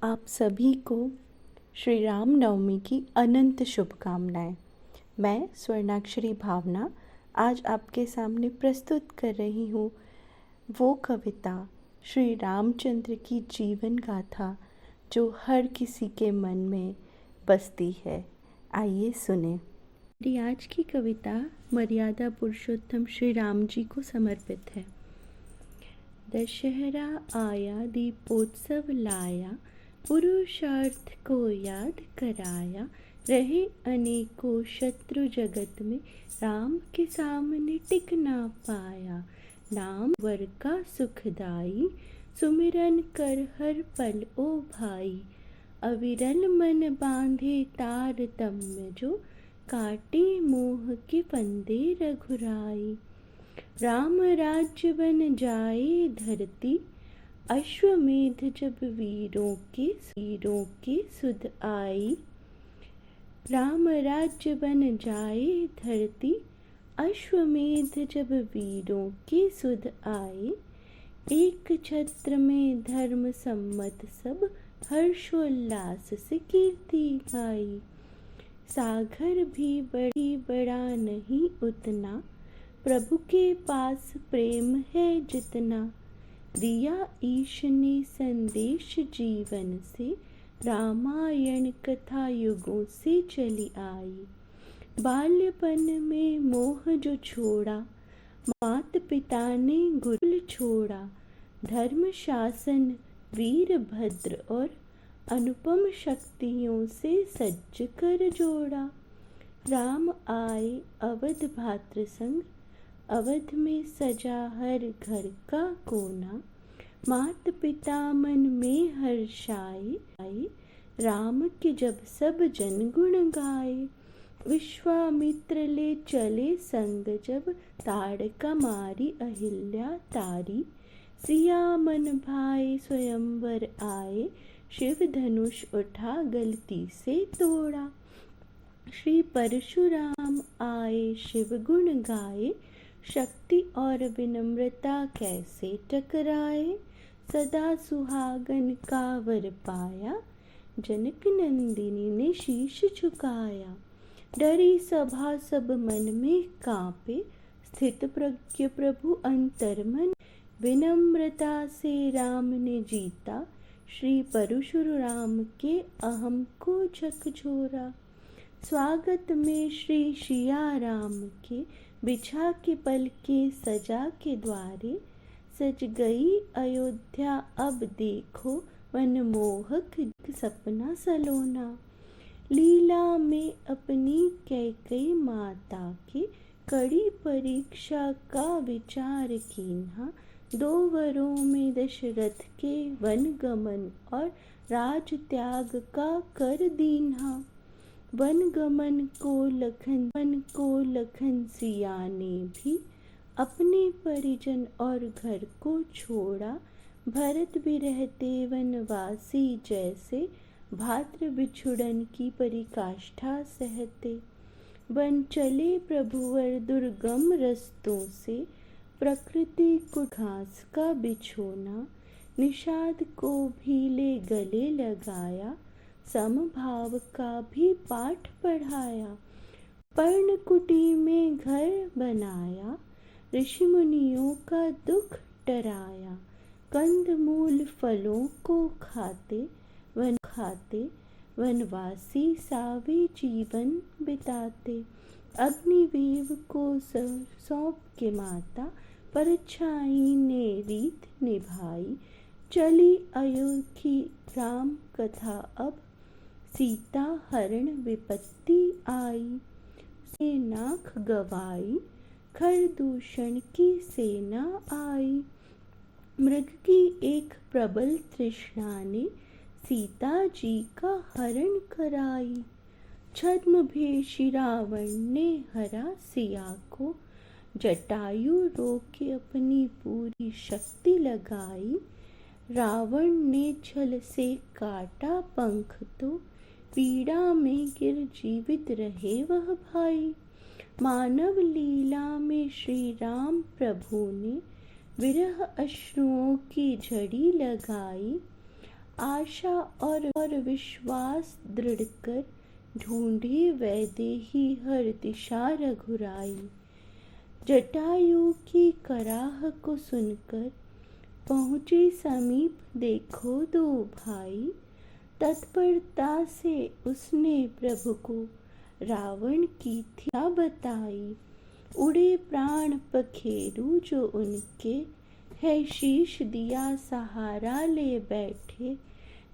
आप सभी को श्री राम नवमी की अनंत शुभकामनाएं। मैं स्वर्णाक्षरी भावना आज आपके सामने प्रस्तुत कर रही हूँ वो कविता श्री रामचंद्र की जीवन गाथा जो हर किसी के मन में बसती है। आइए सुने। मेरी आज की कविता मर्यादा पुरुषोत्तम श्री राम जी को समर्पित है। दशहरा आया, दीपोत्सव लाया, पुरुषार्थ को याद कराया। रहे अनेकों शत्रु जगत में, राम के सामने टिक ना पाया। नाम वर का सुखदाई, सुमिरन कर हर पल ओ भाई। अविरल मन बांधे तारतम्य जो, काटे मोह के फंदे रघुराई। राम राज्य बन जाए धरती, अश्वमेध जब वीरों के सुध आई। राम राज्य बन जाए धरती, अश्वमेध जब वीरों के सुध आई। एक छत्र में धर्म सम्मत सब, हर्षोल्लास से कीर्ति गाई। सागर भी बड़ा नहीं उतना, प्रभु के पास प्रेम है जितना। दिया ईश ने संदेश जीवन से, रामायण कथा युगों से चली आई। बाल्यपन में मोह जो छोड़ा, मात पिता ने गुरुकुल छोड़ा। धर्म शासन वीरभद्र और अनुपम शक्तियों से सज्ज कर जोड़ा। राम आए अवध भातृ संग, अवध में सजा हर घर का कोना। मात पिता मन में हर्षाए, राम के जब सब जन गुण गाए। विश्वामित्र ले चले संग जब, ताड़का मारी अहिल्या तारी। सिया मन भाई स्वयंवर आए, शिव धनुष उठा गलती से तोड़ा। श्री परशुराम आए शिव गुण गाए, शक्ति और विनम्रता कैसे टकराए। सदा सुहागन का वर पाया, जनक नंदिनी ने शीश झुकाया। डरी सभा सब मन में कांपे, स्थित प्रज्ञ प्रभु अंतर मन। विनम्रता से राम ने जीता, श्री परशुराम के अहम को झकझोरा। स्वागत में श्री सिया राम के, बिछा के पलके सजा के द्वारे। सज गई अयोध्या अब देखो, मनमोहक सपना सलोना। लीला में अपनी कैकेयी माता के, कड़ी परीक्षा का विचार कीन्हा। 2 वरों में दशरथ के वनगमन और राज त्याग का कर दीन्हा। वनगमन को लखन सिया ने भी, अपने परिजन और घर को छोड़ा। भरत भी रहते वनवासी जैसे, भातृ बिछुड़न की परिकाष्ठा सहते। वन चले प्रभुवर दुर्गम रस्तों से, प्रकृति को घास का बिछोना। निषाद को भी ले गले लगाया, समभाव का भी पाठ पढ़ाया। पर्णकुटी में घर बनाया, ऋषि मुनियों का दुख टराया। कंदमूल फलों को खाते वनवासी सावे जीवन बिताते। अग्निवेव को सौंप के माता, परछाई ने रीत निभाई। चली अयोध्या राम कथा अब, सीता हरण विपत्ति आई। से नाक गवाई, खरदूषण की सेना आई। मृग की एक प्रबल तृष्णा ने, सीता जी का हरण कराई। छद्म भेषी रावण ने हरा सिया को, जटायु रोके अपनी पूरी शक्ति लगाई। रावण ने छल से काटा पंख तो, पीड़ा में गिर जीवित रहे वह भाई। मानव लीला में श्री राम प्रभु ने, विरह अश्रुओं की झड़ी लगाई। आशा और विश्वास दृढ़ कर ढूंढे वैदेही हर दिशा रघुराई। जटायु की कराह को सुनकर पहुँचे समीप देखो दो भाई। तत्परता से उसने प्रभु को रावण की थी बताई। उड़े प्राण पखेरु जो उनके है शीश दिया सहारा ले बैठे।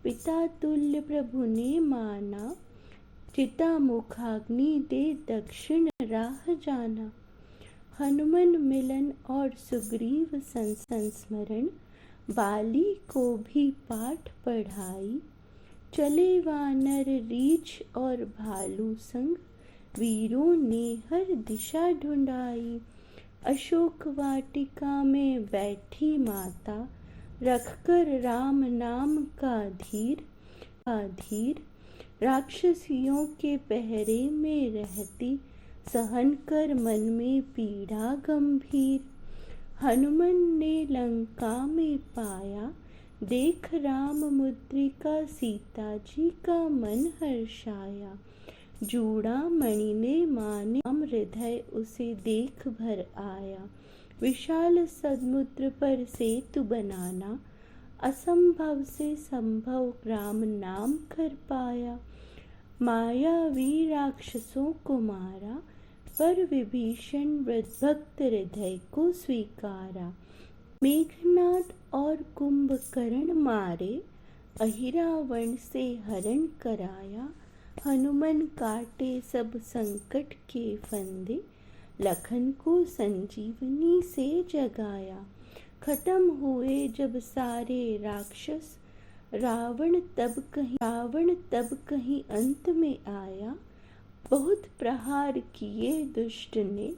पिता तुल्य प्रभु ने माना चिता मुखाग्नि दे दक्षिण राह जाना। हनुमान मिलन और सुग्रीव संस्मरण बाली को भी पाठ पढ़ाई। चले वानर रीछ और भालू संग वीरों ने हर दिशा ढूंढाई। अशोक वाटिका में बैठी माता रखकर राम नाम का धीर राक्षसियों के पहरे में रहती सहन कर मन में पीड़ा गंभीर। हनुमान ने लंका में पाया देख राम मुद्रिका सीता जी का मन हर्षाया। चूड़ामणि ने माने हृदय उसे देख भर आया। विशाल समुद्र पर सेतु बनाना असंभव से संभव राम नाम कर पाया। मायावी राक्षसों को मारा पर विभीषण भक्त हृदय को स्वीकारा। मेघनाद और कुंभकर्ण मारे अहिरावण से हरण कराया। हनुमान काटे सब संकट के फंदे लखन को संजीवनी से जगाया। खत्म हुए जब सारे राक्षस रावण तब कहीं अंत में आया। बहुत प्रहार किए दुष्ट ने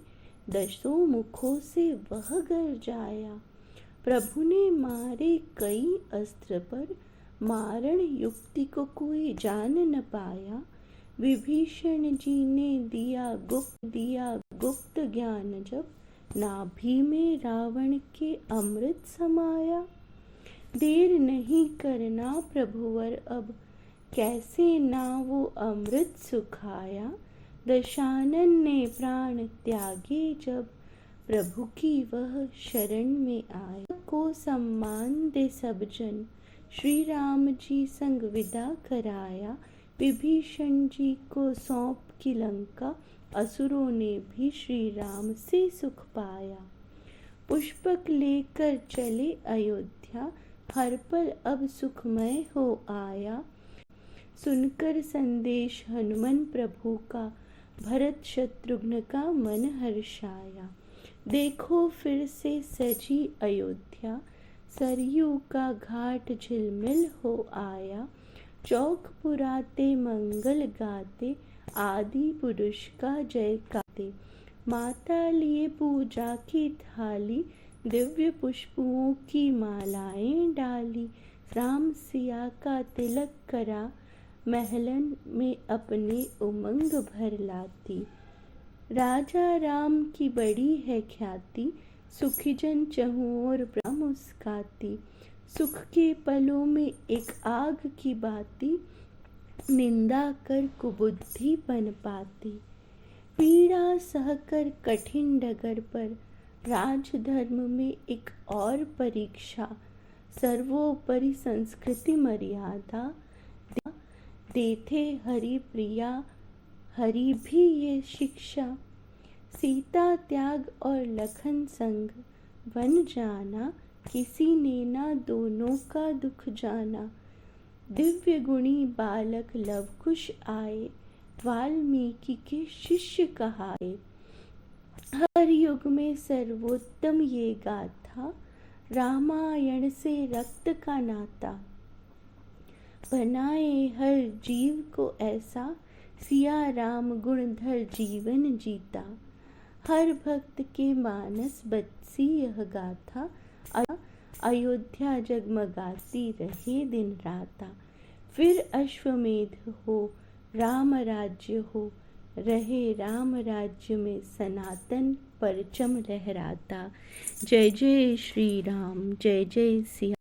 दसों मुखों से वह गरजाया। प्रभु ने मारे कई अस्त्र पर मारण युक्ति को कोई जान न पाया। विभीषण जी ने दिया गुप्त ज्ञान जब नाभि में रावण के अमृत समाया। देर नहीं करना प्रभुवर अब कैसे ना वो अमृत सुखाया। दशानन ने प्राण त्यागे जब प्रभु की वह शरण में आया। को सम्मान दे सब जन श्री राम जी संग विदा कराया। विभीषण जी को सौंप की लंका असुरों ने भी श्री राम से सुख पाया। पुष्पक लेकर चले अयोध्या हर पल अब सुखमय हो आया। सुनकर संदेश हनुमान प्रभु का भरत शत्रुघ्न का मन हर्षाया। देखो फिर से सजी अयोध्या सरयू का घाट झिलमिल हो आया। चौक पुराते मंगल गाते आदि पुरुष का जय गाते। माता लिए पूजा की थाली दिव्य पुष्पों की मालाएं डाली। राम सिया का तिलक करा महलन में अपने उमंग भर लाती। राजा राम की बड़ी है ख्याति सुखी जन चहुँ ओर मुस्काती। सुख के पलों में एक आग की बाती निंदा कर कुबुद्धि बन पाती। पीड़ा सहकर कठिन डगर पर राजधर्म में एक और परीक्षा। सर्वोपरि संस्कृति मर्यादा देते हरि प्रिया हरि भी ये शिक्षा। सीता त्याग और लखन संग वन जाना किसी ने ना दोनों का दुख जाना। दिव्य गुणी बालक लव कुश आए वाल्मीकि के शिष्य कहाए। हर युग में सर्वोत्तम ये गाथा रामायण से रक्त का नाता। बनाए हर जीव को ऐसा सिया राम गुणधर जीवन जीता। हर भक्त के मानस बरसी यह गाथा अयोध्या जगमगाती रहे दिन राता। फिर अश्वमेध हो राम राज्य हो रहे राम राज्य में सनातन परचम लहराता। जय जय श्री राम जय जय सिया।